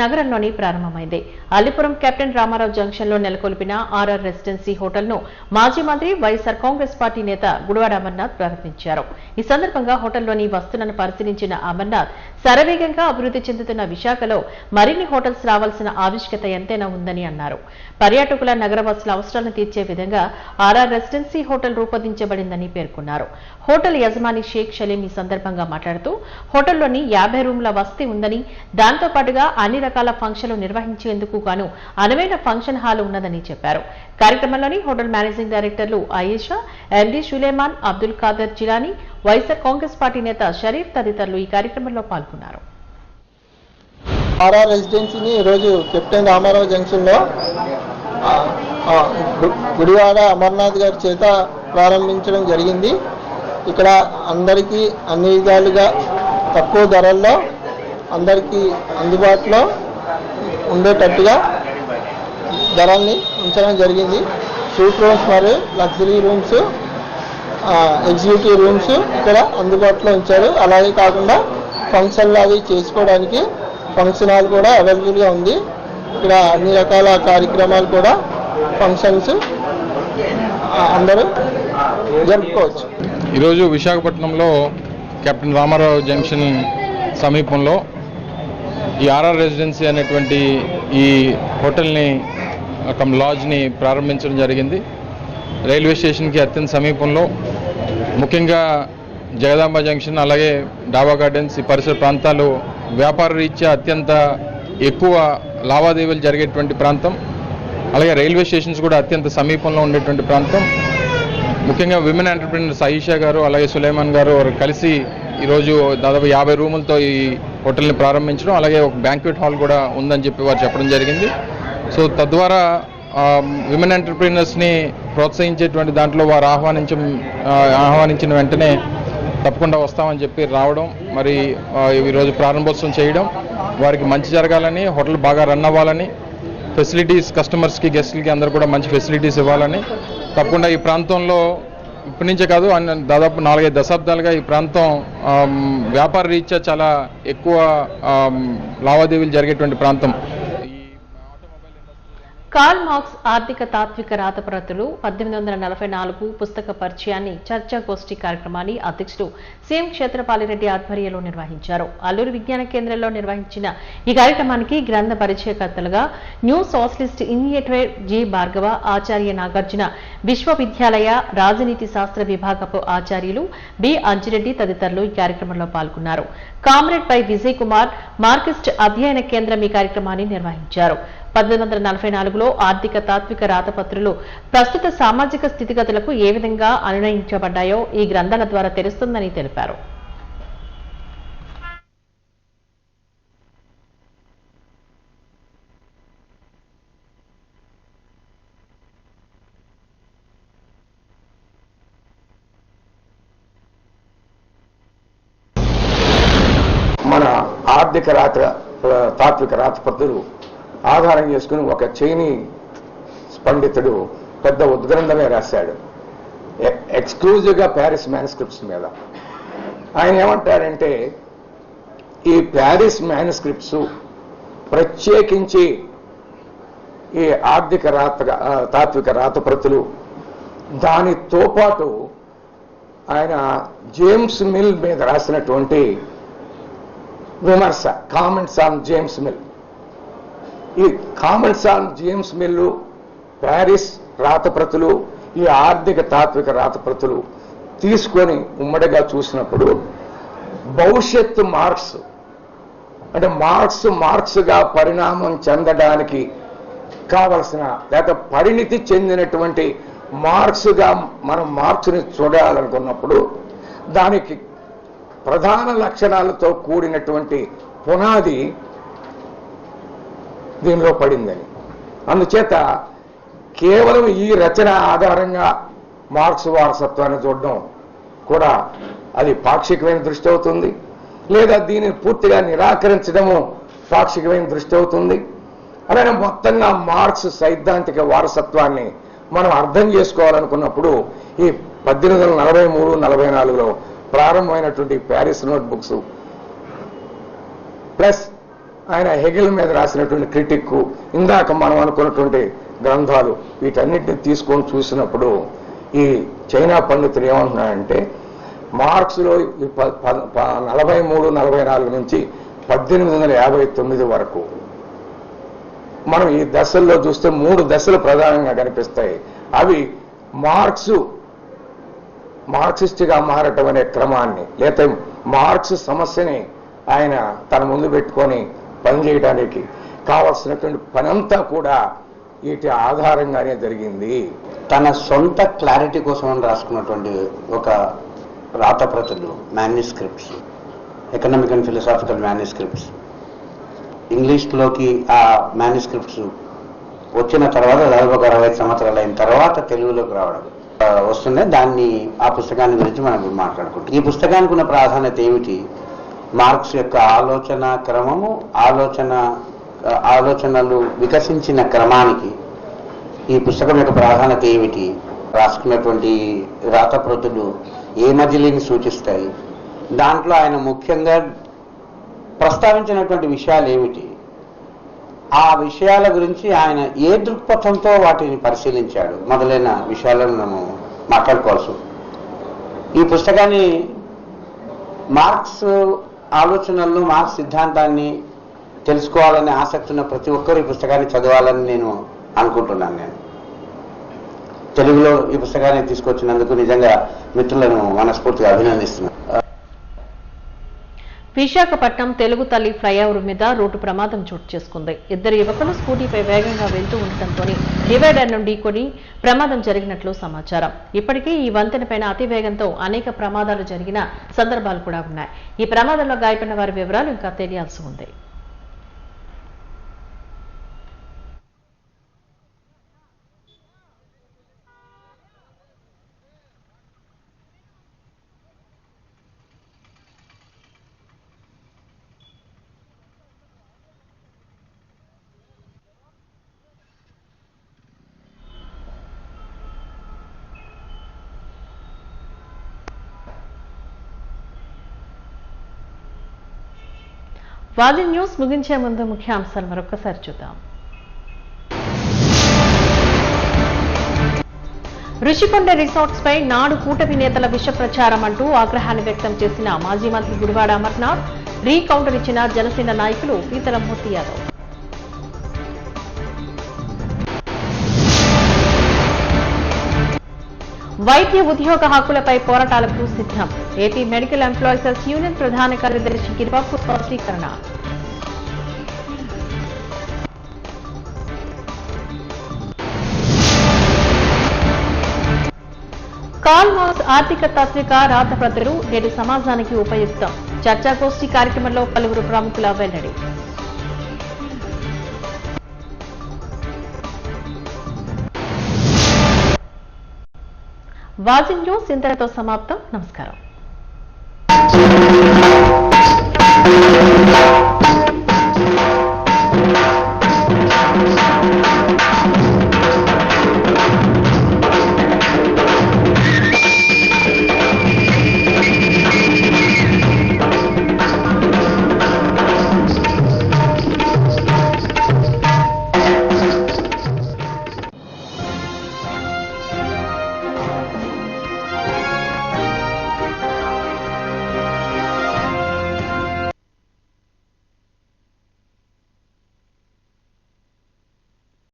నగరంలోని ప్రారంభమైంది. అల్లిపురం కెప్టెన్ రామారావు జంక్షన్ లో నెలకొల్పిన ఆర్ఆర్ రెసిడెన్సీ హోటల్ ను మాజీ మంత్రి వైఎస్ఆర్ కాంగ్రెస్ పార్టీ నేత గుడివాడ అమర్నాథ్ ప్రారంభించారు. ఈ సందర్భంగా హోటల్లోని వస్తువులను పరిశీలించిన అమర్నాథ్ శరవేగంగా అభివృద్ధి చెందుతున్న విశాఖలో మరిన్ని హోటల్స్ రావాల్సిన ఆవశ్యకత ఎంతైనా ఉందని అన్నారు. పర్యాటకుల నగరవాసుల అవసరాలను తీర్చే విధంగా ఆర్ఆర్ రెసిడెన్సీ హోటల్ రూపొందించబడిందని పేర్కొన్నారు. హోటల్ యజమాని షేక్ షలీం ఈ సందర్భంగా మాట్లాడుతూ హోటల్లోని 50 రూమ్ల వసతి ఉందని, దాంతో పాటుగా అన్ని రకాల ఫంక్షన్లు నిర్వహించేందుకు గాను అనువైన ఫంక్షన్ హాల్ ఉన్నదని చెప్పారు. కార్యక్రమంలోని హోటల్ మేనేజింగ్ డైరెక్టర్లు ఆయేషా, ఎండీ సులేమాన్, అబ్దుల్ ఖాదర్ జిలానీ, వైఎస్ఆర్ కాంగ్రెస్ పార్టీ నేత షరీఫ్ తదితరులు ఈ కార్యక్రమంలో పాల్గొన్నారు. ఆర్ఆర్ రెసిడెన్సీని ఈరోజు కెప్టెన్ రామారావు జంక్షన్లో గుడివాడ అమర్నాథ్ గారి చేత ప్రారంభించడం జరిగింది. ఇక్కడ అందరికీ అన్ని విధాలుగా తక్కువ ధరల్లో అందరికీ అందుబాటులో ఉండేటట్టుగా ధరల్ని ఉంచడం జరిగింది. సూట్ రూమ్స్ మరియు లగ్జరీ రూమ్స్, ఎగ్జిక్యూటివ్ రూమ్స్ ఇక్కడ అందుబాటులో ఉంచారు. అలాగే కాకుండా ఫంక్షన్లు అవి చేసుకోవడానికి ఫంక్షన్ హాల్ కూడా అవైలబుల్గా ఉంది. ఇక్కడ అన్ని రకాల కార్యక్రమాలు కూడా ఫంక్షన్స్ అందరూ జరుపుకోవచ్చు. ఈరోజు విశాఖపట్నంలో కెప్టెన్ రామారావు జంక్షన్ సమీపంలో ఈ ఆర్ఆర్ రెసిడెన్సీ అనేటువంటి ఈ హోటల్ని ఒక లాడ్జ్ని ప్రారంభించడం జరిగింది. రైల్వే స్టేషన్కి అత్యంత సమీపంలో, ముఖ్యంగా జగదాంబ జంక్షన్ అలాగే డాబా గార్డెన్స్ ఈ పరిసర ప్రాంతాలు వ్యాపార రీత్యా అత్యంత ఎక్కువ లావాదేవీలు జరిగేటువంటి ప్రాంతం. అలాగే రైల్వే స్టేషన్స్ కూడా అత్యంత సమీపంలో ఉండేటువంటి ప్రాంతం. ముఖ్యంగా విమెన్ ఎంటర్ప్రెన్యూర్స్ ఆయిషా గారు అలాగే సులేమాన్ గారు వారు కలిసి ఈరోజు దాదాపు 50 రూములతో ఈ హోటల్ని ప్రారంభించడం, అలాగే ఒక బ్యాంక్వెట్ హాల్ కూడా ఉందని చెప్పి వారు చెప్పడం జరిగింది. సో తద్వారా విమెన్ ఎంటర్ప్రీనర్స్ని ప్రోత్సహించేటువంటి దాంట్లో వారు ఆహ్వానించిన వెంటనే తప్పకుండా వస్తామని చెప్పి రావడం, మరి ఈరోజు ప్రారంభోత్సవం చేయడం, వారికి మంచి జరగాలని, హోటల్ బాగా రన్ అవ్వాలని, ఫెసిలిటీస్ కస్టమర్స్కి గెస్ట్లకి అందరూ కూడా మంచి ఫెసిలిటీస్ ఇవ్వాలని, తప్పకుండా ఈ ప్రాంతంలో ఇప్పటి నుంచే కాదు దాదాపు 4-5 దశాబ్దాలుగా ఈ ప్రాంతం వ్యాపార రీత్యా చాలా ఎక్కువ లావాదేవీలు జరిగేటువంటి ప్రాంతం. కార్ల్ మార్క్స్ ఆర్థిక తాత్విక రాతప్రతులు 1844 పుస్తక పరిచయాన్ని చర్చాగోష్ఠి కార్యక్రమాన్ని అధ్యక్షుడు సీఎం క్షేత్రపాలిరెడ్డి ఆధ్వర్యంలో నిర్వహించారు. అల్లూరు విజ్ఞాన కేంద్రంలో నిర్వహించిన ఈ కార్యక్రమానికి గ్రంథ పరిచయకర్తలుగా new socialist ఇనియేటర్ G Bhargava, Acharya Nagarjuna విశ్వవిద్యాలయ రాజనీతి శాస్త్ర విభాగపు ఆచార్యులు బి అంజిరెడ్డి తదితరులు ఈ కార్యక్రమంలో పాల్గొన్నారు. కామ్రేడ్ పై విజయ్ కుమార్ మార్క్సిస్ట్ అధ్యయన కేంద్రం ఈ కార్యక్రమాన్ని నిర్వహించారు. 1844లో ఆర్థిక తాత్విక రాతపత్రులు ప్రస్తుత సామాజిక స్థితిగతులకు ఏ విధంగా అనునయించబడ్డాయో ఈ గ్రంథాల ద్వారా తెలుస్తుందని తెలిపారు. మన ఆర్థిక తాత్విక రాతపత్రులు ఆధారం చేసుకుని ఒక చైనీ పండితుడు పెద్ద ఉద్గ్రంథమే రాశాడు, ఎక్స్క్లూజివ్గా ప్యారిస్ మ్యానుస్క్రిప్ట్స్ మీద. ఆయన ఏమంటాడంటే, ఈ ప్యారిస్ మ్యానుస్క్రిప్ట్స్ ప్రత్యేకించి ఈ ఆర్థిక తాత్విక రాతప్రతులు, దానితో పాటు ఆయన జేమ్స్ మిల్ మీద రాసినటువంటి విమర్శ, కామెంట్స్ ఆన్ జేమ్స్ మిల్, ఈ comments on James Mill, Paris రాతప్రతులు, ఈ ఆర్థిక తాత్విక రాతప్రతులు తీసుకొని ఉమ్మడిగా చూసినప్పుడు భవిష్యత్తు మార్క్స్ అంటే మార్క్స్గా పరిణామం చెందడానికి కావలసిన లేక పరిణితి చెందినటువంటి మార్క్స్గా మనం మార్క్స్ని చూడాలనుకున్నప్పుడు దానికి ప్రధాన లక్షణాలతో కూడినటువంటి పునాది దీనిలో పడిందని. అందుచేత కేవలం ఈ రచన ఆధారంగా మార్క్స్ వారసత్వాన్ని చూడడం కూడా అది పాక్షికమైన దృష్టి అవుతుంది, లేదా దీనిని పూర్తిగా నిరాకరించడము పాక్షికమైన దృష్టి అవుతుంది. అలానే మొత్తంగా మార్క్స్ సైద్ధాంతిక వారసత్వాన్ని మనం అర్థం చేసుకోవాలనుకున్నప్పుడు ఈ 1843-44లో ప్రారంభమైనటువంటి ప్యారిస్ నోట్బుక్స్ ప్లస్ ఆయన హెగెల్ మీద రాసినటువంటి క్రిటిక్, ఇందాక మనం అనుకున్నటువంటి గ్రంథాలు, వీటన్నిటిని తీసుకొని చూసినప్పుడు ఈ చైనా పండితులు ఏమంటున్నారంటే, మార్క్స్లో 43-44 నుంచి 1859 వరకు మనం ఈ దశల్లో చూస్తే 3 దశలు ప్రధానంగా కనిపిస్తాయి. అవి మార్క్సిస్ట్గా మారటం అనే క్రమాన్ని, లేకపోతే మార్క్స్ సమస్యని ఆయన తన ముందు పెట్టుకొని పనిచేయడానికి కావలసినటువంటి పనంతా కూడా వీటి ఆధారంగానే జరిగింది. తన సొంత క్లారిటీ కోసం రాసుకున్నటువంటి ఒక రాతప్రతులు, మ్యాన్యుస్క్రిప్ట్స్, ఎకనామిక్ అండ్ ఫిలసాఫికల్ మ్యాన్యుస్క్రిప్ట్స్, ఇంగ్లీష్లోకి ఆ మ్యాన్యుస్క్రిప్ట్స్ వచ్చిన తర్వాత దాదాపు 60 సంవత్సరాలు అయిన తర్వాత తెలుగులోకి రావడం వస్తుంది. ఆ పుస్తకాన్ని గురించి మనం ఇప్పుడు మాట్లాడుకుంటాం. ఈ పుస్తకానికి ఉన్న ప్రాధాన్యత ఏమిటి, మార్క్స్ యొక్క ఆలోచన క్రమము, ఆలోచనలు వికసించిన క్రమానికి ఈ పుస్తకం యొక్క ప్రాధాన్యత ఏమిటి, రాసుకున్నటువంటి రాతప్రతులు ఏ మజిలీని సూచిస్తాయి, దాంట్లో ఆయన ముఖ్యంగా ప్రస్తావించినటువంటి విషయాలు ఏమిటి, ఆ విషయాల గురించి ఆయన ఏ దృక్పథంతో వాటిని పరిశీలించాడు మొదలైన విషయాలను మనం మాట్లాడుకోవాల్సి. ఈ పుస్తకాన్ని మార్క్స్ ఆలోచనలను, మార్క్స్ సిద్ధాంతాన్ని తెలుసుకోవాలని ఆసక్తి ఉన్న ప్రతి ఒక్కరు ఈ పుస్తకాన్ని చదవాలని నేను అనుకుంటున్నాను. నేను తెలుగులో ఈ పుస్తకాన్ని తీసుకొచ్చినందుకు నిజంగా మిత్రులను మనస్ఫూర్తిగా అభినందిస్తున్నాను. విశాఖపట్నం తెలుగు తల్లి ఫ్లైఓవర్ మీద రోడ్డు ప్రమాదం చోటు చేసుకుంది. 2 యువకులు స్కూటీపై వేగంగా వెళ్తూ ఉండటంతో డివైడర్ నుండి కొని ప్రమాదం జరిగినట్లు సమాచారం. ఇప్పటికీ ఈ వంతెనపైన అతి వేగంతో అనేక ప్రమాదాలు జరిగిన సందర్భాలు కూడా ఉన్నాయి. ఈ ప్రమాదంలో గాయపడిన వారి వివరాలు ఇంకా తెలియాల్సి ఉంది. వాజీ న్యూస్ ముగించే ముందు ముఖ్యాంశాలు మరొకసారి చూద్దాం. రుషికొండ రిసార్ట్స్ పై నాడు కూటమి నేతల విష ప్రచారం అంటూ ఆగ్రహాన్ని వ్యక్తం చేసిన మాజీ మంత్రి గుడివాడ అమర్నాథ్, రీకౌంటర్ ఇచ్చిన జనసేన నాయకులు పీతల మూర్తి యాదవ్. వైద్య ఉద్యోగ హక్కులపై పోరాటాలకు సిద్ధం. ఏపీ మెడికల్ ఎంప్లాయీస్ యూనియన్ ప్రధాన కార్యదర్శి గిరిబాబు స్పష్టీకరణ. కార్ల్ మార్క్స్ ఆర్థిక తాత్విక రాతప్రతులు నేటి సమాజానికి ఉపయుక్తం. చర్చాగోష్ఠి కార్యక్రమంలో పలువురు ప్రముఖుల వెల్లడి. వాజీ న్యూస్ ఇంతటితో సమాప్తం. నమస్కారం.